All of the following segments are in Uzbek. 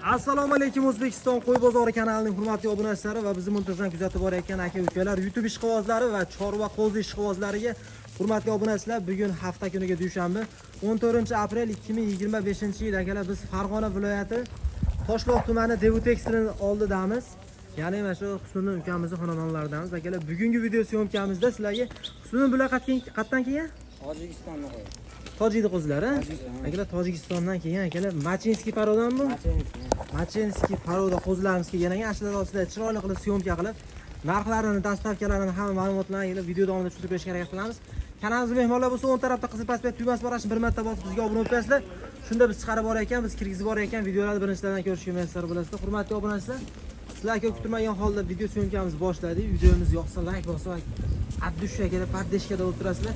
Assalomu alaykum O'zbekiston qo'y bozori kanalining hurmatli obunachilari va bizni muntazam kuzatib borayotgan aka-ukalar, YouTube ishqibozlari va chorva qo'zi ishqibozlariga hurmatli obunachilar, bugun hafta kuniga dushanba 14-aprel 2025-yil akalar biz Farg'ona viloyati Toshloq tumani Devuteksning oldidamiz. Ya'ni mana shu Husniddin ukamizning xonadonlaridamiz akalar. Bugungi video syomkamizda sizlarga Husniddin bular qatdan kelgan? Tojikistondan qo'y. Tojikning qo'zlari. Akalar Tojikistondan kelgan akalar. Machinskiy parodanmi? Machinskiy paroda qo'zlarimiz kelgan ekan. Ashlar ostida chiroyli qilib syomka qilib, narxlarini, dastavkalarini hamma ma'lumotlarni video davomida tushuntirib berishga harakat qilamiz. Kanalimizga mehmonlar bo'lsa, o'ng tarafda qizil pasport tugmasi bor, bir marta bosib bizga obuna bo'lsangizlar, shunda biz chiqarib borayotgan, biz kirgizib borayotgan videolarni birinchilardan ko'rishga muyassar bo'lasizlar. Hurmatli obunachilar, sizlarga kutilmagan holda video syomkamizni boshladik. Videomiz yoqsa like bosib, addushga kelib, paddeshkada o'tirasizlar.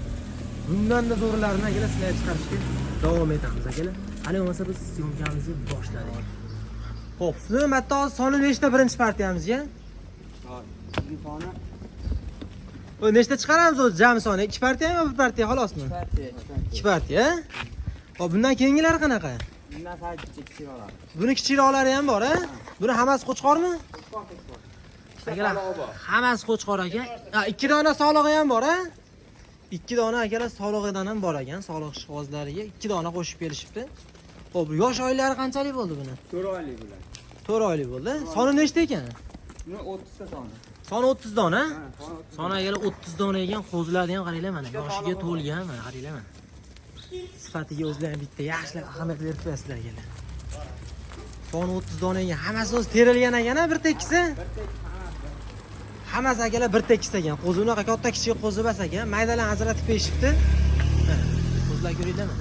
Bundan da zo'rlarini akalar sizlarga chiqarishga davom etamiz akalar. Hali bo'lmasa biz syomkamizni boshladik. Xo'p, sizning matta soni nechta birinchi partiyamizga? Soni O nechta chiqaramiz o'zi jami soni? 2 partiyami yo 1 partiya xolosmi? 2 partiya. Xo'p, bundan keyingilar qanaqa? bundan kichikroq. Buni kichikroqlari ham bor, ha? Buni hammasi qo'chqormi? Akalar, hammasi qo'chqor ekan. Ha, 2 dona sog'lig'i ham bor, ha? 2 dona akalar sog'lig'idan ham bor ekan, sog'liq ishqibozlariga 2 dona qo'shib berishibdi. Xo'p, yosh oylari qanchalik bo'ldi buni? 4 oylik bular. 4 oylik bo'ldi. Soni nechta ekan? Buni 30 ta soni. Soni 30 dona. Soni Soni akalar 30 dona ekan, qo'zilarni ham qaranglar mana, yoshiga to'lgan mana, qaranglar mana. Sifatiga o'zlari bitta yaxshilab ahamiyat berib qo'yasizlar akalar. Soni 30 dona ekan, hammasi o'zi terilgan ekan, bir tekisi. Hammasi akalar bir tekis ekan. Qo'zi unaqa katta kichik qo'zi emas ekan. Maydalarni ajratib qo'yishibdi. Qo'zilar ko'ringlarmi?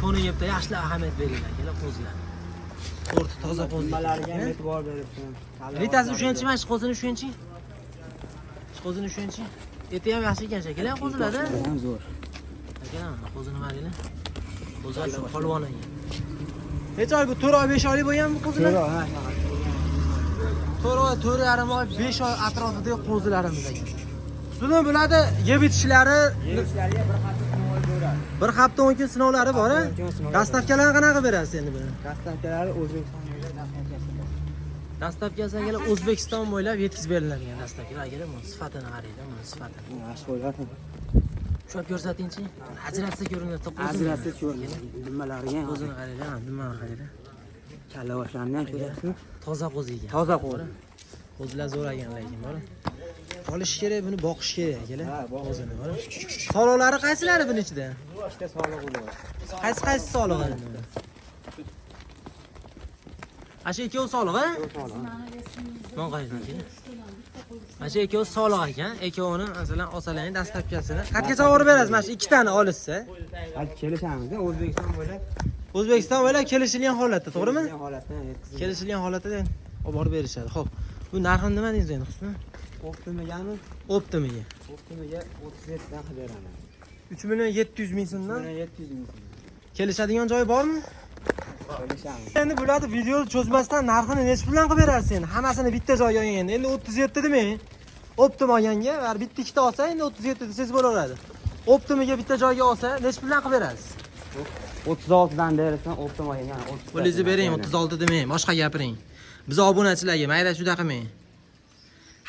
Toni yebda yaxshilab ahamiyat beringlar akalar qo'zilar. O'rta toza qo'zi. nimalarga ham e'tibor beribsiz. Litasi 3-chi mana shu qo'zini 3-chi? Shu qo'zini 3-chi? Eti ham yaxshi ekan shekilli qo'zilarda. Ham zo'r. Akalar mana qo'zini qaranglar. Qo'zilar shu polvon ekan. Necha oy bu? 4 oy 5 oylik bo'lgan bu qo'zilar? 4 oy, ha, 4 oy, 4,5 oy, 5 oy atrofidagi qo'zilarimiz ekan. Buni bularda yeb itishlari Yerishlariga bir hafta sinov bo'ladi. bir hafta 10 kun sinovlari bor, ha? Dastavkalarni qanaqa berasiz endi buni? Dastavkalari O'zbekiston bo'ylab dastavkasi bor. Dastavkasi akalar O'zbekiston bo'ylab yetkazib beriladigan dastavkalar akalar. Mana sifatini qaranglar, mana sifatini. Yaxshi qo'ygan. Ushlab ko'rsatingchi. Ajratsa ko'rinadi qo'zini. Ajratsa ko'rinadi. Nimalariga ham. Qo'zini qaranglar, mana nimani qaranglar. Kalla boshlarni ham ko'ryapsizmi? Toza qo'zi ekan. Toza qo'zi. Qo'zilar zo'r ekan lekin, bor. Olish kerak, buni boqish kerak akalar. Ha, boqish. Qo'zini, bor. Soliqlari qaysilari buni ichida? Ikkita soliq bor. Qaysi solig'i? Asha ikkovi solig'i? Men qarayman keyin. Asha ikkovi solig' ekan. Ikkovini masalan olsalaring dastavkasini. Qatgacha olib berasiz mana shu 2 tani olishsa? Hali kelishamiz, O'zbekiston bo'ylab. O'zbekiston bo'ylab kelishilgan holatda, to'g'rimi? Holatdan yetkazib. Kelishilgan holatda olib borib berishadi. Xo'p. Bu narxini nima deysiz endi, Husni? Optimiga 37 dan qilib beraman. 3.700.000 so'mdan 700 ming. kelishadigan joyi bormi? Kelishamiz. Endi bularni video cho'zmasdan narxini necha puldan qilib berasiz endi? Hammasini bitta joyga olganda. Endi 37 demang. Optim olganga va bitta ikkita olsa endi 37 desangiz bo'laveradi. Optimiga bitta joyga olsa necha puldan qilib berasiz? 36 dan berasan, optim olgan, ya'ni 30. Pulingizni bering, 36 demang, boshqa gapiring. Biz obunachilarga mayda shuda qilmang.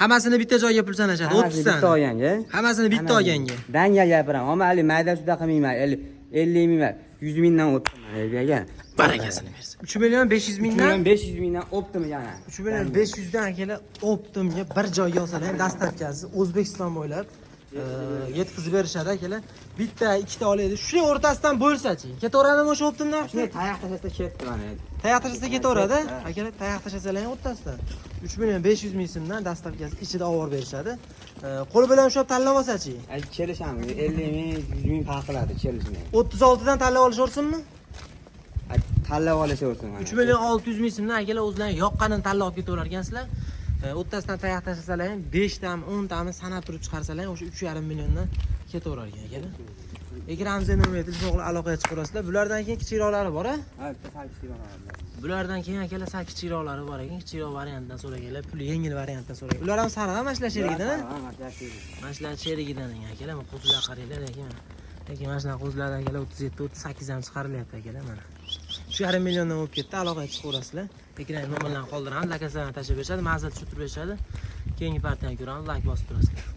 Hammasini bitta joyga pul sanashadi, 30 dan. Bitta olganga. Hammasini bitta olganga. Dangal gapiraman. Omali mayda shuda qilmayman. 50 ming, 100 mingdan o'tdim degan. Barakasini bersin. 3.500.000 dan 500 mingdan optim yana. 3.500 dan akalar optimga bir joyga olsalar, dastavkasi O'zbekiston bo'ylab yetkazib berishadi akalar. Bitta, ikkita olaydi. Shu o'rtasidan bo'lsa-chi, ketaveradimi o'sha optimdan? Shuni tayoq tashlasa ketdi mana. Tayoq tashlasa ketaveradi. Akalar, tayoq tashlasalar ham o'rtasidan 3.500.000 so'mdan dastavkasi ichida olib berishadi. Qo'l bilan ushlab tanlab olsa-chi? Kelishamiz. 50 ming, 100 ming farq qiladi, kelishmaydi. 36 dan tanlab olishaversinmi? Tanlab olishaversin mana. 3.600.000 so'mdan akalar o'zlarining yoqqanini tanlab olib ketaverar ekansizlar. O'rtasidan tayoq tashlasalar ham 5 tami, 10 tami sanab turib chiqarsalar ham o'sha 3,5 milliondan ketaverar ekan akalar. Ekranimizda nima telefon aloqaga chiqarasizlar. Bulardan keyin kichikroqlari bor-a? Ha, bitta sal kichikroq. Bulardan keyin akalar sal kichikroqlari bor ekan. Kichikroq variantdan so'raganlar, puli yengil variantdan so'ragan. Ular ham sariq, mana shular sherigidan, Ha, mana shular sherigidan akalar. Mana qo'zilar qaranglar lekin. Lekin mana shunaqa qo'zilardan akalar 37, 38 ham chiqarilyapti akalar mana. 3,5 milliondan bo'lib ketdi. Aloqaga chiqaverasizlar. Ekran nomerlarni qoldiramiz, lokatsiyani tashlab berishadi, manzil tushirib berishadi. Keyingi partiyani ko'ramiz, like bosib turasizlar.